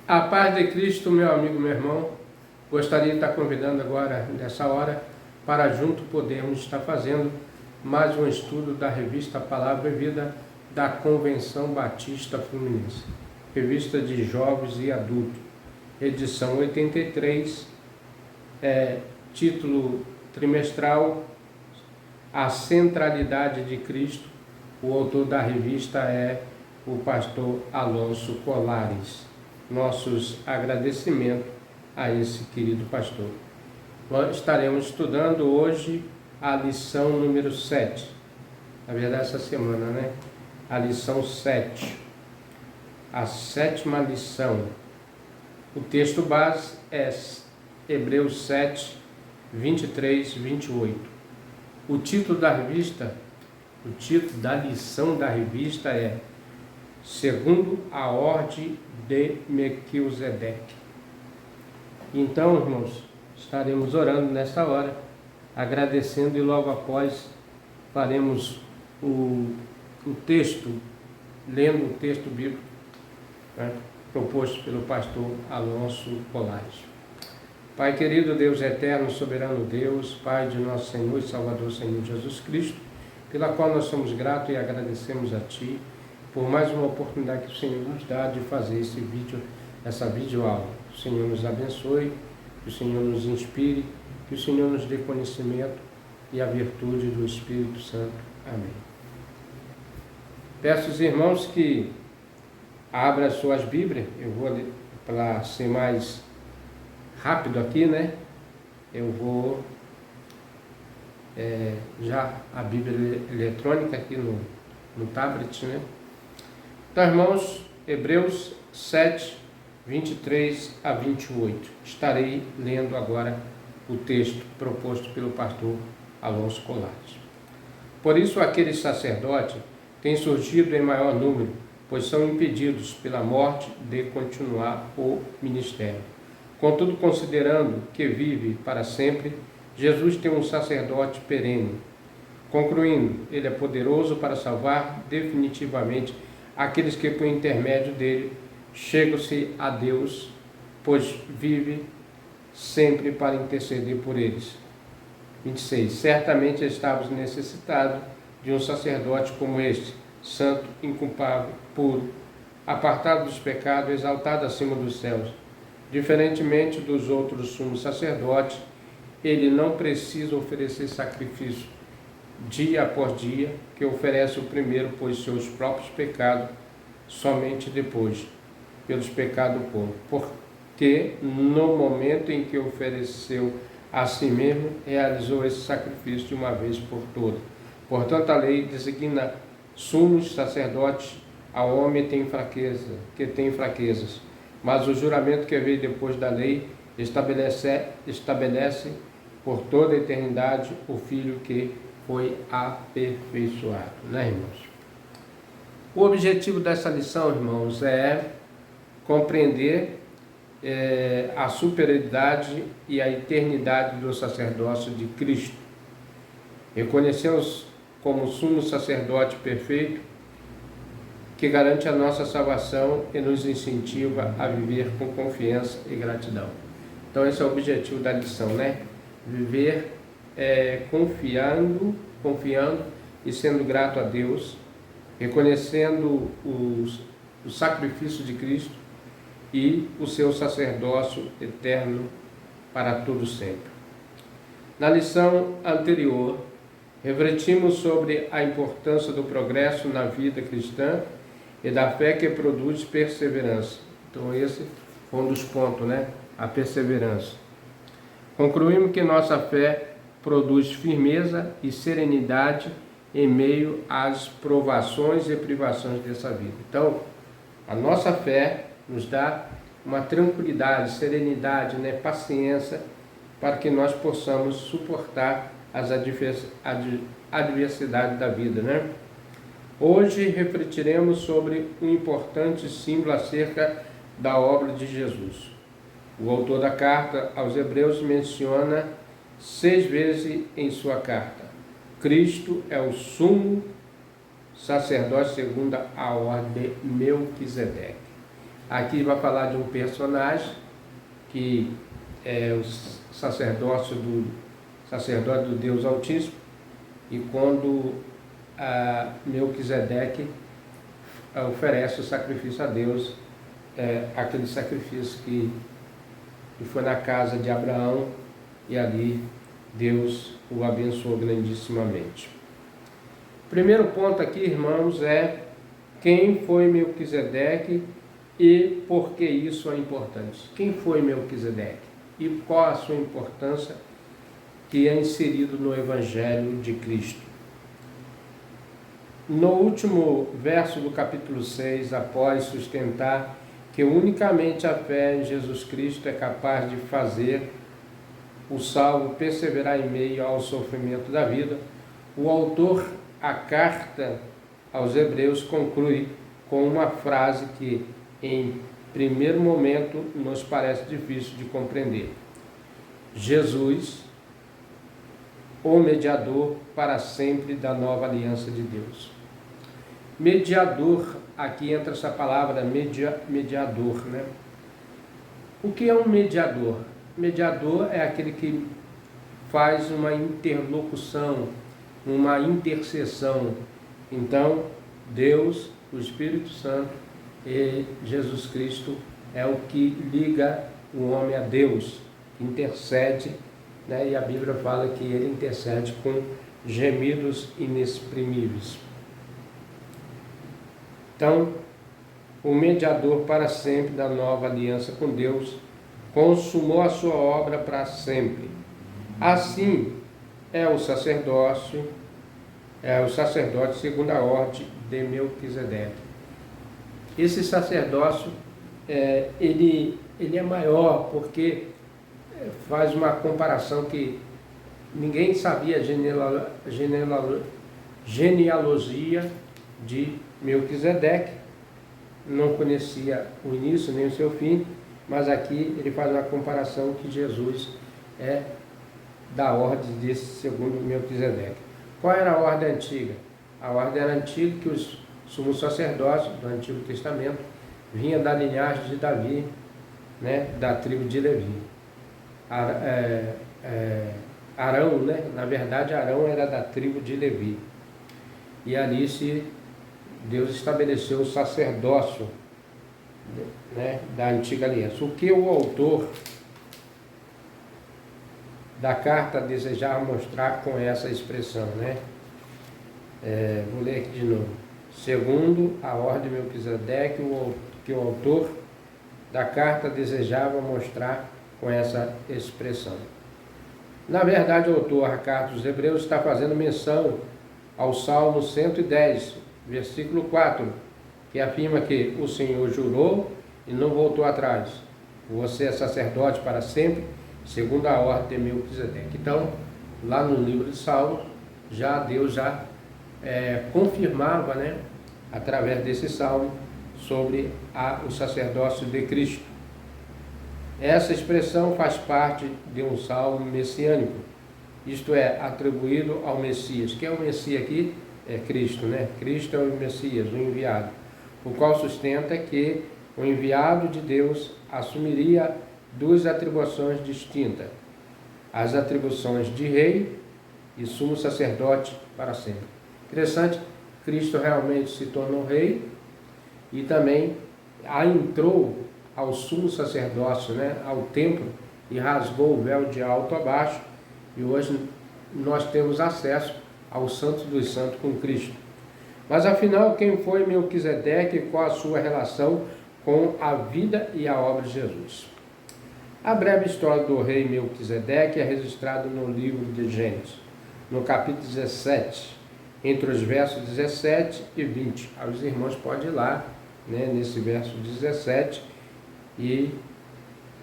A paz de Cristo, meu amigo, meu irmão, gostaria de estar convidando agora, nessa hora, para junto podermos estar fazendo mais um estudo da revista Palavra e Vida da Convenção Batista Fluminense, revista de jovens e adultos, edição 83, título trimestral, A Centralidade de Cristo. O autor da revista é o pastor Alonso Colares. Nossos agradecimentos a esse querido pastor. Nós estaremos estudando hoje a lição número 7. Na verdade, essa semana, A lição 7. A sétima lição. O texto base é Hebreus 7, 23, 28. O título da lição da revista é Segundo a Ordem de Melquisedeque. Então, irmãos, estaremos orando nesta hora, agradecendo, e logo após faremos o texto, lendo o texto bíblico, proposto pelo pastor Alonso Colares. Pai querido, Deus eterno, soberano Deus, Pai de nosso Senhor e Salvador, Senhor Jesus Cristo, pela qual nós somos gratos e agradecemos a Ti por mais uma oportunidade que o Senhor nos dá de fazer essa videoaula. Que o Senhor nos abençoe, que o Senhor nos inspire, que o Senhor nos dê conhecimento e a virtude do Espírito Santo. Amém. Peço aos irmãos que abram as suas Bíblias. Eu vou, para ser mais rápido aqui, eu vou já a Bíblia eletrônica aqui no tablet, Então, irmãos, Hebreus 7, 23 a 28. Estarei lendo agora o texto proposto pelo pastor Alonso Colares. Por isso, aqueles sacerdotes têm surgido em maior número, pois são impedidos pela morte de continuar o ministério. Contudo, considerando que vive para sempre, Jesus tem um sacerdote perene. Concluindo, ele é poderoso para salvar definitivamente aqueles que, por intermédio dele, chegam-se a Deus, pois vive sempre para interceder por eles. 26. Certamente estávamos necessitados de um sacerdote como este, santo, inculpável, puro, apartado dos pecados, exaltado acima dos céus. Diferentemente dos outros sumos sacerdotes, ele não precisa oferecer sacrifício dia após dia, que oferece o primeiro por seus próprios pecados, somente depois pelos pecados do povo. Porque no momento em que ofereceu a si mesmo, realizou esse sacrifício de uma vez por todas. Portanto, a lei designa sumos sacerdotes ao homem que tem fraquezas, mas o juramento que veio depois da lei estabelece por toda a eternidade o Filho que foi aperfeiçoado, irmãos? O objetivo dessa lição, irmãos, é compreender a superioridade e a eternidade do sacerdócio de Cristo. Reconhecemos como sumo sacerdote perfeito, que garante a nossa salvação e nos incentiva a viver com confiança e gratidão. Então, esse é o objetivo da lição, Viver confiando e sendo grato a Deus, reconhecendo o sacrifício de Cristo e o seu sacerdócio eterno para todo sempre. Na lição anterior, refletimos sobre a importância do progresso na vida cristã e da fé que produz perseverança. Então, esse foi um dos pontos, A perseverança. Concluímos que nossa fé produz firmeza e serenidade em meio às provações e privações dessa vida. Então, a nossa fé nos dá uma tranquilidade, serenidade, paciência, para que nós possamos suportar as adversidades da vida, Hoje refletiremos sobre um importante símbolo acerca da obra de Jesus. O autor da carta aos Hebreus menciona 6 vezes em sua carta: Cristo é o sumo sacerdote segundo a ordem de Melquisedeque. Aqui vai falar de um personagem que é o sacerdote do Deus Altíssimo, e quando Melquisedeque oferece o sacrifício a Deus, aquele sacrifício que foi na casa de Abraão, e ali Deus o abençoou grandissimamente. Primeiro ponto aqui, irmãos, é quem foi Melquisedeque e por que isso é importante. Quem foi Melquisedeque e qual a sua importância que é inserido no Evangelho de Cristo. No último verso do capítulo 6, após sustentar que unicamente a fé em Jesus Cristo é capaz de fazer o salvo perseverar em meio ao sofrimento da vida, o autor, a carta aos Hebreus, conclui com uma frase que, em primeiro momento, nos parece difícil de compreender. Jesus, o mediador para sempre da nova aliança de Deus. Mediador, aqui entra essa palavra mediador, né? O que é um mediador? Mediador é aquele que faz uma interlocução, uma intercessão. Então, Deus, o Espírito Santo e Jesus Cristo é o que liga o homem a Deus, intercede, né? E a Bíblia fala que ele intercede com gemidos inexprimíveis. Então, o mediador para sempre da nova aliança com Deus consumou a sua obra para sempre. Assim é o sacerdote segundo a ordem de Melquisedeque. Esse sacerdócio, ele é maior porque faz uma comparação que ninguém sabia a genealogia de Melquisedeque, não conhecia o início nem o seu fim, mas aqui ele faz uma comparação que Jesus é da ordem desse segundo Melquisedeque. Qual era a ordem antiga? A ordem era antiga que os sumos sacerdotes do Antigo Testamento vinha da linhagem de Davi, né, da tribo de Levi. Arão, né? Na verdade, Arão era da tribo de Levi. E ali Deus estabeleceu o sacerdócio, né, da antiga aliança. O que o autor da carta desejava mostrar com essa expressão, né? Vou ler aqui de novo. Segundo a ordem de Melquisedeque, que o autor da carta desejava mostrar com essa expressão. Na verdade, o autor da carta dos Hebreus está fazendo menção ao Salmo 110, versículo 4, que afirma que o Senhor jurou e não voltou atrás. Você é sacerdote para sempre, segundo a ordem de Melquisedeque. Então, lá no livro de Salmos, Deus confirmava, né, através desse salmo, sobre o sacerdócio de Cristo. Essa expressão faz parte de um salmo messiânico, isto é, atribuído ao Messias. Quem é o Messias aqui? É Cristo, né? Cristo é o Messias, o enviado, o qual sustenta que o enviado de Deus assumiria duas atribuições distintas: as atribuições de rei e sumo sacerdote para sempre. Interessante, Cristo realmente se tornou rei e também entrou ao sumo sacerdócio, né, ao templo, e rasgou o véu de alto a baixo, e hoje nós temos acesso ao Santo dos Santos com Cristo. Mas afinal, quem foi Melquisedeque e qual a sua relação com a vida e a obra de Jesus? A breve história do rei Melquisedeque é registrada no livro de Gênesis, no capítulo 17, entre os versos 17 e 20. Os irmãos podem ir lá, né, nesse verso 17 e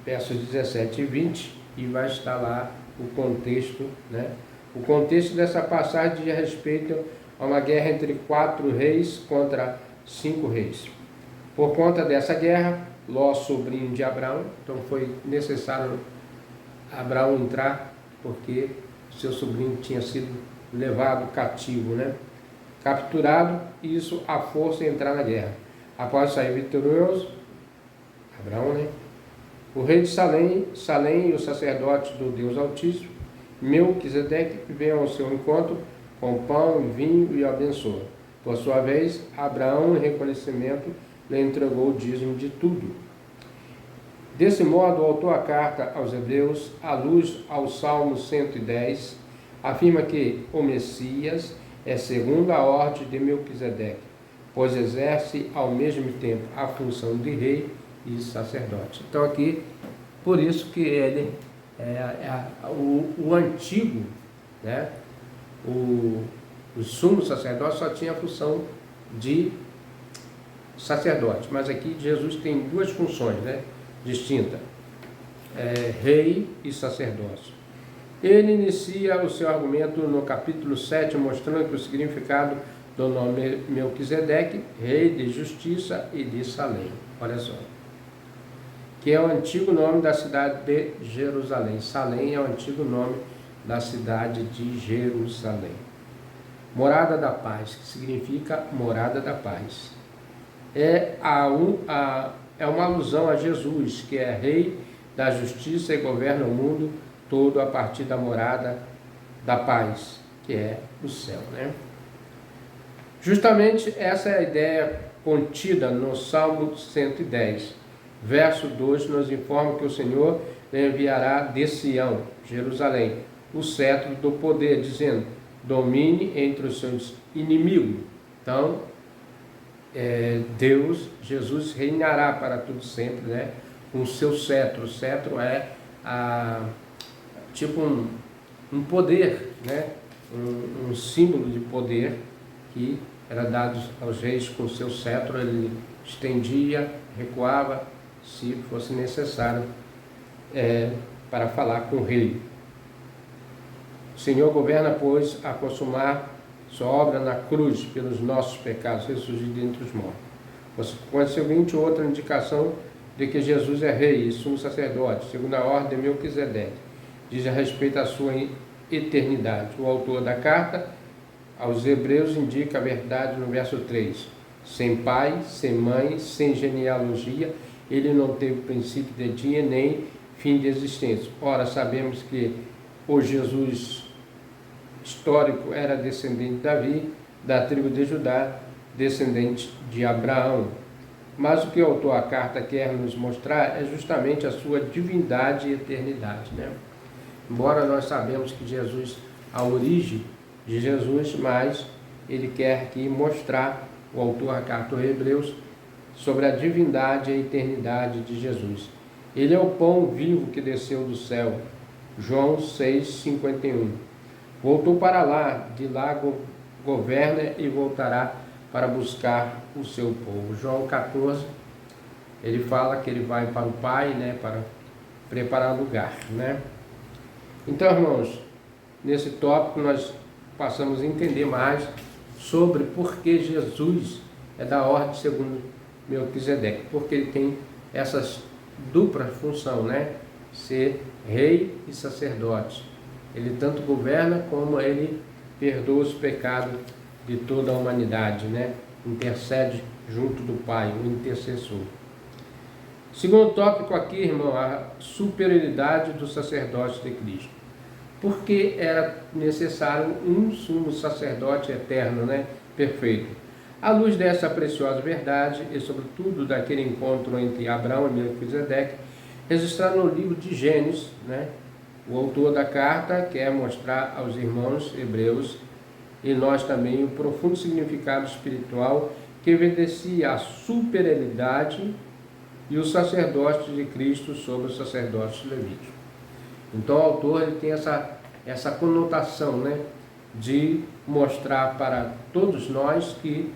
versos 17 e 20, e vai estar lá o contexto, né? O contexto dessa passagem diz respeito a uma guerra entre 4 reis contra 5 reis. Por conta dessa guerra, Ló, sobrinho de Abraão, então foi necessário Abraão entrar, porque seu sobrinho tinha sido levado cativo, né? Capturado, e isso a força entrar na guerra. Após sair vitorioso, Abraão, né? O rei de Salém e o sacerdote do Deus Altíssimo, Melquisedeque, vem ao seu encontro com pão e vinho e o abençoa. Por sua vez, Abraão, em reconhecimento, lhe entregou o dízimo de tudo. Desse modo, o autor da carta aos Hebreus, à luz ao Salmo 110, afirma que o Messias é segundo a ordem de Melquisedeque, pois exerce ao mesmo tempo a função de rei e sacerdote. Então aqui, por isso que ele o antigo, né, o sumo sacerdote só tinha a função de sacerdote, mas aqui Jesus tem duas funções, né, distintas, rei e sacerdote. Ele inicia o seu argumento no capítulo 7, mostrando que o significado do nome Melquisedeque, rei de justiça e de Salém. Olha só. Que é o antigo nome da cidade de Jerusalém. Salém é o antigo nome da cidade de Jerusalém. Morada da paz, que significa morada da paz. É uma alusão a Jesus, que é rei da justiça e governa o mundo todo a partir da morada da paz, que é o céu, né? Justamente essa é a ideia contida no Salmo 110. Verso 2 nos informa que o Senhor enviará de Sião, Jerusalém, o cetro do poder, dizendo, domine entre os seus inimigos. Então, Jesus reinará para tudo sempre, né? Com o seu cetro. O cetro é tipo um poder, né? Um símbolo de poder que era dado aos reis com o seu cetro. Ele estendia, recuava, se fosse necessário, para falar com o rei. O Senhor governa, pois, a consumar sua obra na cruz pelos nossos pecados, ressurgir dentre os mortos. Consequentemente, outra indicação de que Jesus é rei e sumo sacerdote, segundo a ordem de Melquisedeque, diz a respeito à sua eternidade. O autor da carta aos Hebreus indica a verdade no verso 3. Sem pai, sem mãe, sem genealogia, ele não teve princípio de dia nem fim de existência. Ora, sabemos que o Jesus histórico era descendente de Davi, da tribo de Judá, descendente de Abraão. Mas o que o autor da carta quer nos mostrar é justamente a sua divindade e eternidade, né? Embora nós sabemos que Jesus, a origem de Jesus, mas ele quer aqui mostrar, o autor da carta aos Hebreus, sobre a divindade e a eternidade de Jesus. Ele é o pão vivo que desceu do céu. João 6,51. Voltou para lá, de lá governa e voltará para buscar o seu povo. João 14, ele fala que ele vai para o Pai, né, para preparar lugar, né? Então, irmãos, nesse tópico nós passamos a entender mais sobre por que Jesus é da ordem segundo Melquisedeque, porque ele tem essas dupla função, né? Ser rei e sacerdote. Ele tanto governa como ele perdoa os pecados de toda a humanidade, né? Intercede junto do Pai, o intercessor. Segundo tópico aqui, irmão, a superioridade do sacerdote de Cristo. Porque era necessário um sumo sacerdote eterno, né? Perfeito. À luz dessa preciosa verdade e sobretudo daquele encontro entre Abraão e Melquisedeque, registrado no livro de Gênesis, né? O autor da carta quer mostrar aos irmãos hebreus e nós também o profundo significado espiritual que evidencia a superioridade e o sacerdócio de Cristo sobre o sacerdócio levítico. Então o autor ele tem essa conotação, né, de mostrar para todos nós que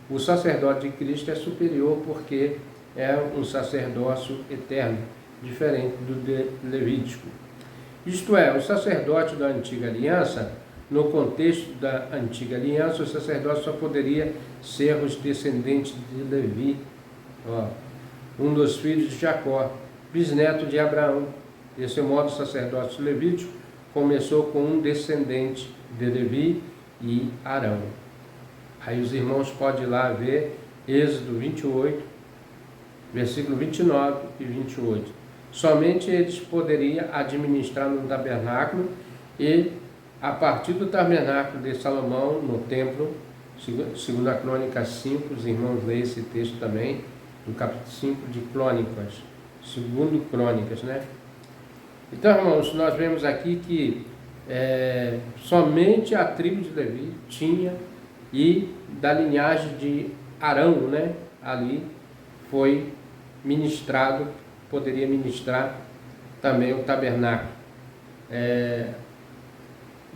o sacerdote de Cristo é superior porque é um sacerdócio eterno, diferente do levítico. Isto é, o sacerdote da antiga aliança, no contexto da antiga aliança, o sacerdote só poderia ser os descendentes de Levi, um dos filhos de Jacó, bisneto de Abraão. Desse modo, o sacerdócio levítico começou com um descendente de Levi e Arão. Aí os irmãos podem ir lá ver Êxodo 28, versículo 29 e 28. Somente eles poderiam administrar no tabernáculo e a partir do tabernáculo de Salomão no templo, segundo a Crônica 5, os irmãos leem esse texto também, no capítulo 5 de Crônicas, segundo Crônicas, né? Então, irmãos, nós vemos aqui que somente a tribo de Levi tinha, e da linhagem de Arão, né? Ali foi ministrado, poderia ministrar também o tabernáculo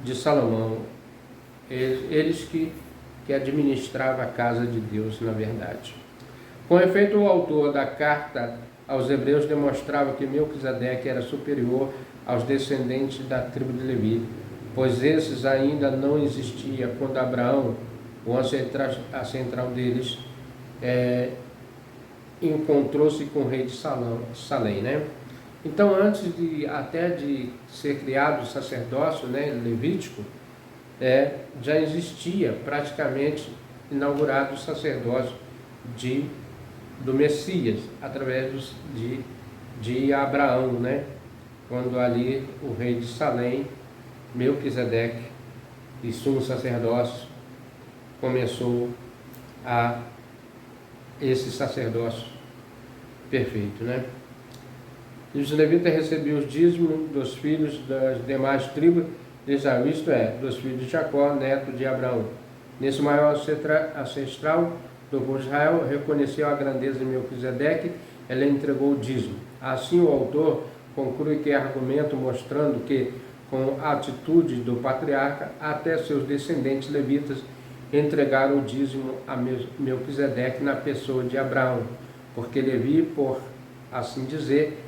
de Salomão, eles que administravam a casa de Deus, na verdade. Com efeito, o autor da carta aos Hebreus demonstrava que Melquisedeque era superior aos descendentes da tribo de Levi, pois esses ainda não existiam quando Abraão, o ancestral deles, encontrou-se com o rei de Salém, né? Então, antes até de ser criado o sacerdócio, né, levítico, já existia praticamente inaugurado o sacerdócio do Messias, através de Abraão, né? Quando ali o rei de Salém, Melquisedeque, e sumo sacerdócio, começou esse sacerdócio perfeito, né? E os levitas recebiam os dízimos dos filhos das demais tribos de Israel, isto é, dos filhos de Jacó, neto de Abraão. Nesse maior ancestral do povo de Israel, reconheceu a grandeza de Melquisedeque, ela entregou o dízimo. Assim, o autor conclui que é argumento mostrando que, com a atitude do patriarca, até seus descendentes levitas entregaram o dízimo a Melquisedeque na pessoa de Abraão, porque Levi, por assim dizer,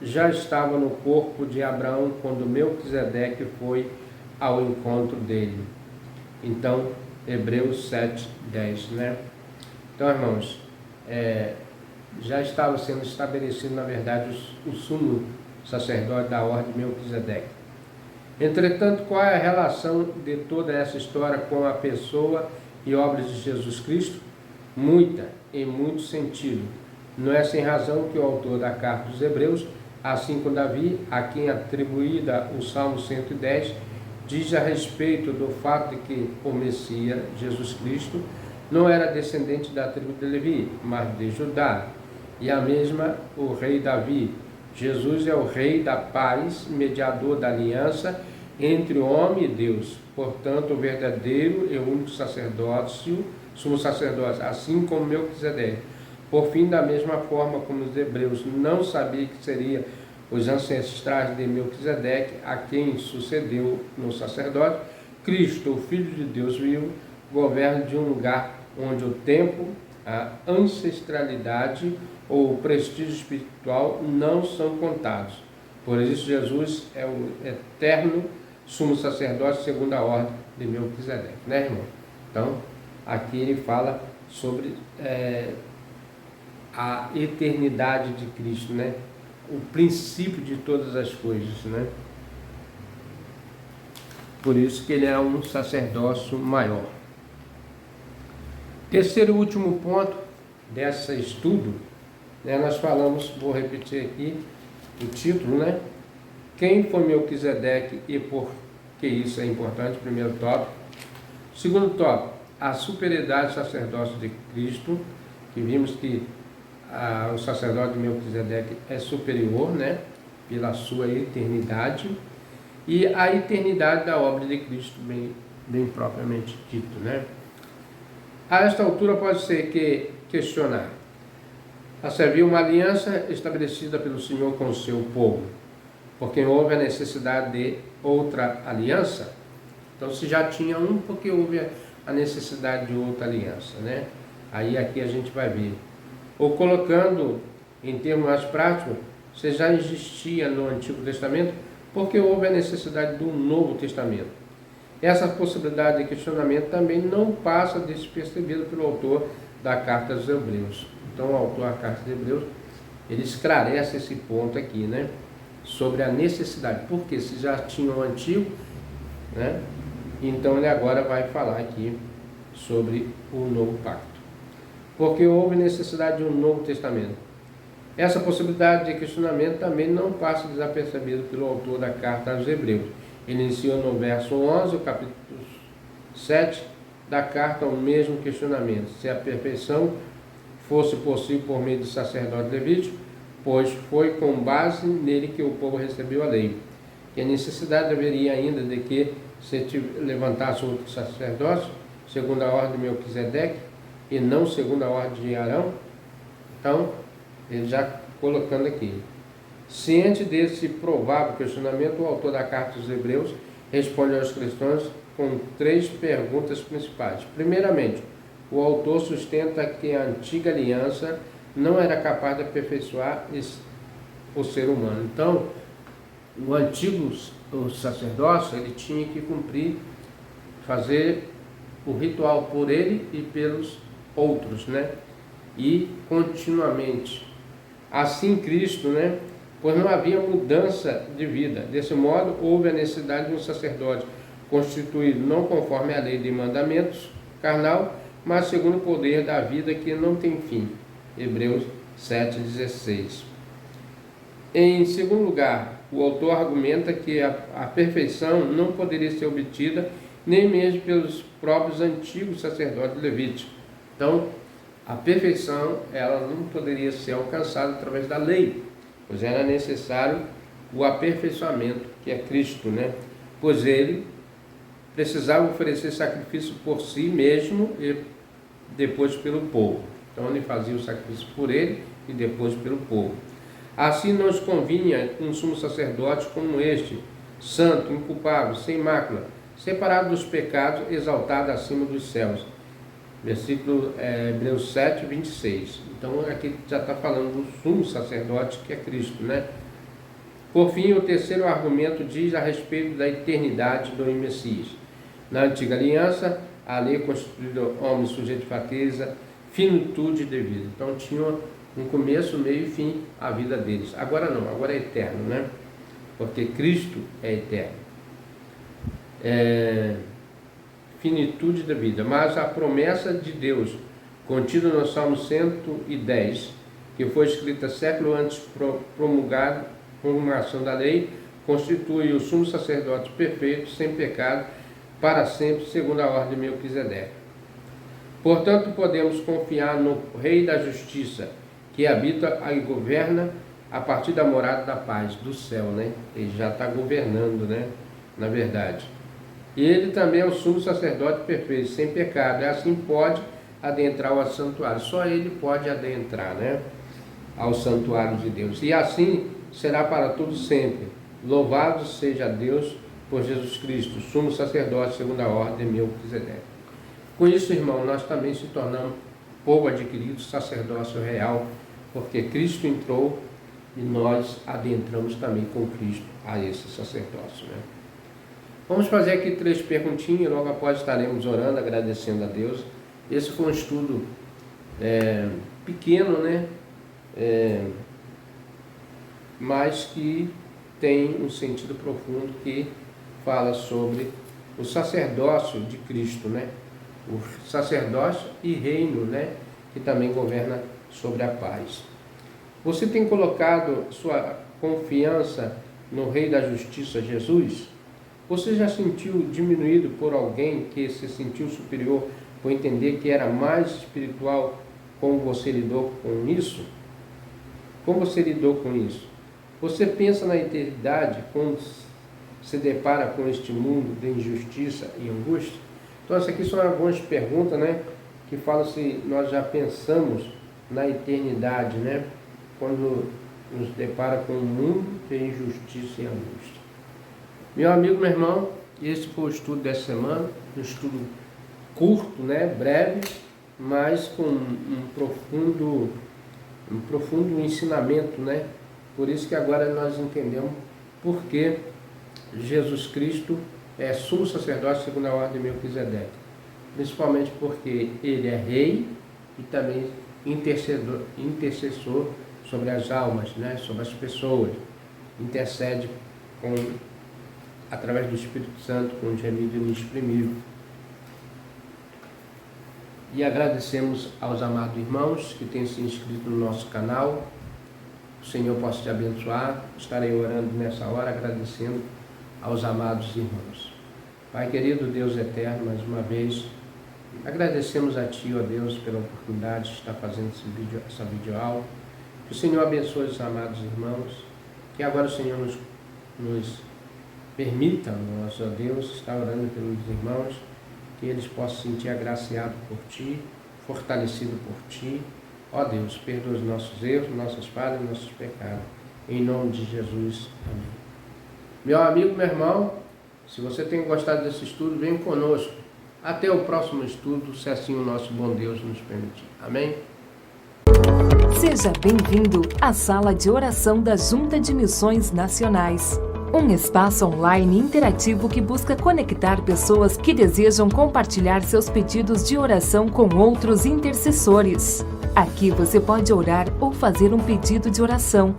já estava no corpo de Abraão quando Melquisedeque foi ao encontro dele. Então, Hebreus 7:10, né? Então, irmãos, já estava sendo estabelecido, na verdade, o sumo sacerdote da ordem de Melquisedeque. Entretanto, qual é a relação de toda essa história com a pessoa e obras de Jesus Cristo? Muita, em muito sentido. Não é sem razão que o autor da carta dos Hebreus, assim como Davi, a quem atribuída o Salmo 110, diz a respeito do fato de que o Messias, Jesus Cristo, não era descendente da tribo de Levi, mas de Judá. E a mesma o rei Davi. Jesus é o rei da paz, mediador da aliança entre o homem e Deus. Portanto, o verdadeiro e único sacerdócio, sumo sacerdócio, assim como Melquisedeque. Por fim, da mesma forma como os hebreus não sabiam que seriam os ancestrais de Melquisedeque, a quem sucedeu no sacerdócio, Cristo, o Filho de Deus vivo, governa de um lugar onde o tempo, a ancestralidade ou o prestígio espiritual não são contados. Por isso, Jesus é o eterno sumo sacerdote segundo a ordem de Melquisedeque, né, irmão? Então, aqui ele fala sobre a eternidade de Cristo, né? O princípio de todas as coisas, né? Por isso que ele é um sacerdócio maior. Terceiro e último ponto desse estudo, né, nós falamos, vou repetir aqui o título, né? Quem foi Melquisedeque e por que isso é importante? Primeiro tópico. Segundo tópico, a superioridade do sacerdócio de Cristo, que vimos que o sacerdote de Melquisedeque é superior, né? Pela sua eternidade, e a eternidade da obra de Cristo, bem propriamente dito, né? A esta altura pode ser questionar a servir uma aliança estabelecida pelo Senhor com o seu povo, porque houve a necessidade de outra aliança. Então, se já tinha porque houve a necessidade de outra aliança, né? Aí aqui a gente vai ver. Ou colocando em termos mais práticos, se já existia no Antigo Testamento, porque houve a necessidade do Novo Testamento. Essa possibilidade de questionamento também não passa despercebida pelo autor da Carta aos Hebreus. Então, o autor da Carta dos Hebreus, ele esclarece esse ponto aqui, né? Sobre a necessidade. Porque se já tinha o Antigo, né? Então, ele agora vai falar aqui sobre o Novo Pacto. Porque houve necessidade de um Novo Testamento. Essa possibilidade de questionamento também não passa desapercebido pelo autor da carta aos Hebreus. Ele inicia no verso 11, o capítulo 7 da carta, o mesmo questionamento: se a perfeição fosse possível por meio do sacerdote levítico, pois foi com base nele que o povo recebeu a lei. Que a necessidade haveria ainda de que se levantasse outro sacerdócio, segundo a ordem de Melquisedeque, e não segundo a ordem de Arão. Então, ele já colocando aqui. Ciente desse provável questionamento, o autor da carta aos Hebreus responde aos cristãos com 3 perguntas principais. Primeiramente, o autor sustenta que a antiga aliança não era capaz de aperfeiçoar o ser humano. Então, o antigo sacerdócio, ele tinha que cumprir, fazer o ritual por ele e pelos outros, né? E continuamente. Assim Cristo, né? Pois não havia mudança de vida. Desse modo, houve a necessidade de um sacerdote constituído não conforme a lei de mandamentos carnal, mas segundo o poder da vida que não tem fim. Hebreus 7,16. Em segundo lugar, o autor argumenta que a perfeição não poderia ser obtida nem mesmo pelos próprios antigos sacerdotes levíticos. Então, a perfeição ela não poderia ser alcançada através da lei, pois era necessário o aperfeiçoamento, que é Cristo, né? Pois ele precisava oferecer sacrifício por si mesmo e depois pelo povo. Então ele fazia o sacrifício por ele e depois pelo povo. Assim nos convinha um sumo sacerdote como este, santo, inculpável, sem mácula, separado dos pecados, exaltado acima dos céus. Versículo Hebreus 7, 26. Então aqui já está falando do sumo sacerdote, que é Cristo, né? Por fim, o terceiro argumento diz a respeito da eternidade do Messias. Na antiga aliança, a lei constituía homem sujeito de fraqueza, finitude de vida. Então tinha um começo, meio e fim a vida deles. Agora não, agora é eterno, né? Porque Cristo é eterno. Finitude da vida. Mas a promessa de Deus, contida no Salmo 110, que foi escrita século antes promulgação da lei, constitui o sumo sacerdote perfeito, sem pecado, para sempre, segundo a ordem de Melquisedeque. Portanto, podemos confiar no Rei da Justiça, que habita e governa a partir da morada da paz, do céu, né? Ele já está governando, né? Na verdade. E ele também é o sumo sacerdote perfeito, sem pecado, e assim pode adentrar ao santuário. Só ele pode adentrar, né? Ao santuário de Deus. E assim será para todo sempre. Louvado seja Deus por Jesus Cristo, sumo sacerdote segundo a ordem de Melquisedeque. Com isso, irmão, nós também se tornamos povo adquirido, sacerdócio real, porque Cristo entrou e nós adentramos também com Cristo a esse sacerdócio, né? Vamos fazer aqui 3 perguntinhas e logo após estaremos orando, agradecendo a Deus. Esse foi um estudo pequeno, né? Mas que tem um sentido profundo, que fala sobre o sacerdócio de Cristo, né? O sacerdócio e reino, né? Que também governa sobre a paz. Você tem colocado sua confiança no Rei da Justiça, Jesus? Você já sentiu diminuído por alguém que se sentiu superior por entender que era mais espiritual? Como você lidou com isso? Como você lidou com isso? Você pensa na eternidade quando se depara com este mundo de injustiça e angústia? Então, essas aqui são algumas perguntas, né? Que falam se nós já pensamos na eternidade, né? Quando nos depara com um mundo de injustiça e angústia. Meu amigo, meu irmão, esse foi o estudo dessa semana, um estudo curto, né, breve, mas com um profundo ensinamento, né? Por isso que agora nós entendemos por que Jesus Cristo é sumo sacerdote segundo a ordem de Melquisedeque. Principalmente porque ele é rei e também intercessor sobre as almas, né? Sobre as pessoas. Intercede através do Espírito Santo, com um gemido inexprimível. E agradecemos aos amados irmãos que têm se inscrito no nosso canal, o Senhor possa te abençoar. Estarei orando nessa hora, agradecendo aos amados irmãos. Pai querido, Deus eterno, mais uma vez, agradecemos a Ti, ó Deus, pela oportunidade de estar fazendo essa videoaula. Que o Senhor abençoe os amados irmãos, que agora o Senhor nos permita, nosso Deus, estar orando pelos irmãos, que eles possam sentir agraciado por Ti, fortalecido por Ti. Ó Deus, perdoa os nossos erros, nossas falhas e nossos pecados. Em nome de Jesus. Amém. Meu amigo, meu irmão, se você tem gostado desse estudo, vem conosco. Até o próximo estudo, se assim o nosso bom Deus nos permitir. Amém? Seja bem-vindo à Sala de Oração da Junta de Missões Nacionais. Um espaço online interativo que busca conectar pessoas que desejam compartilhar seus pedidos de oração com outros intercessores. Aqui você pode orar ou fazer um pedido de oração.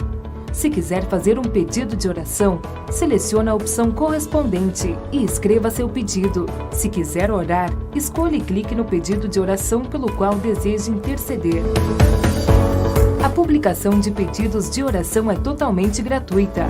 Se quiser fazer um pedido de oração, selecione a opção correspondente e escreva seu pedido. Se quiser orar, escolha e clique no pedido de oração pelo qual deseja interceder. A publicação de pedidos de oração é totalmente gratuita.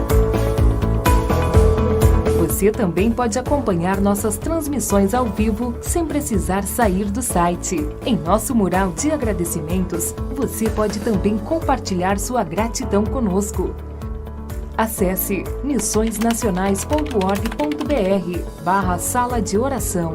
Você também pode acompanhar nossas transmissões ao vivo sem precisar sair do site. Em nosso mural de agradecimentos, você pode também compartilhar sua gratidão conosco. Acesse missõesnacionais.org.br/sala de oração.